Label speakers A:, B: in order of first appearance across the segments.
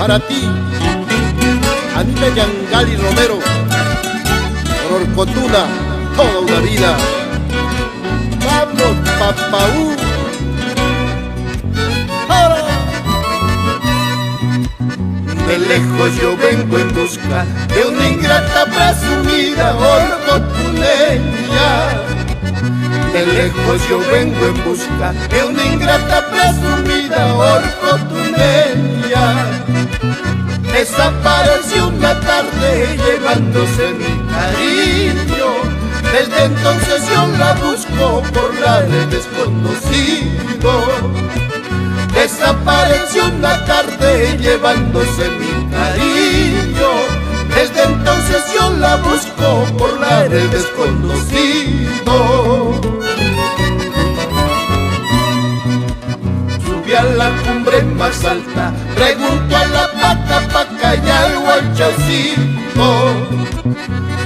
A: Para ti, Anita Yangali Romero, por Orcotuna, toda una vida. Vamos, papaú. ¡Ahora! De lejos yo vengo en busca de una ingrata presumida orcotuneña. De lejos yo vengo en busca de una ingrata presumida orcotuneña. Desapareció una tarde llevándose mi cariño. Desde entonces yo la busco por la de desconocido. Desapareció una tarde llevándose mi cariño. Desde entonces yo la busco por la de desconocido. Subí a la cumbre más alta, pregunto a la paca y al guachacito.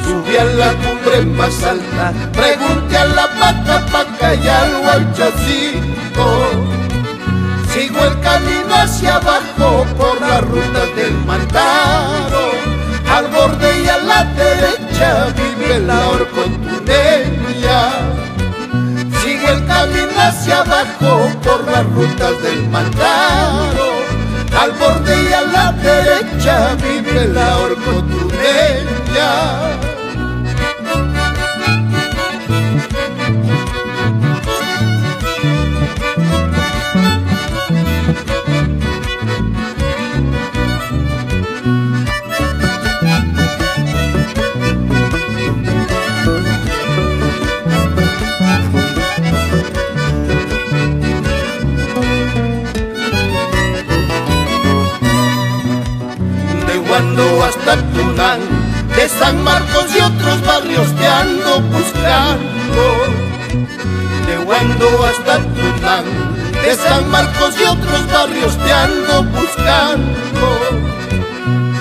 A: Subí a la cumbre más alta, pregunté a la paca y al guachacito. Sigo el camino hacia abajo por las rutas del Mantaro. Al borde y a la derecha vive la orcotuneña. Sigo el camino hacia abajo por las rutas del Mantaro. Al borde y a la derecha vive la orcotuneña. Hasta Tunán, de San Marcos y otros barrios te ando buscando. De Huando hasta Tunán, de San Marcos y otros barrios te ando buscando.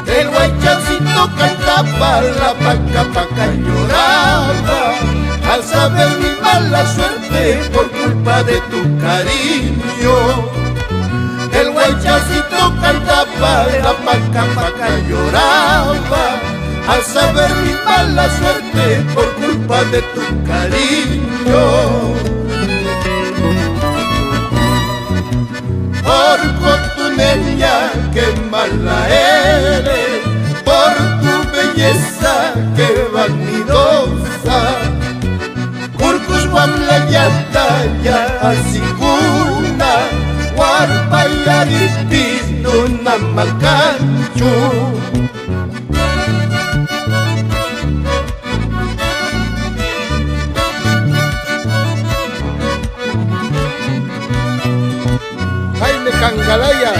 A: El guaychacito cantaba, la paca lloraba, al saber mi mala suerte por culpa de tu cariño. El guaychacito cantaba, la paca lloraba, al saber mi mala suerte por culpa de tu cariño. Orcotuneña, qué mala eres, por tu belleza que vanidosa. Kurkus wamlayata ya asiguna, warpayaripis nunamakanchu. Jaime Cangalaya,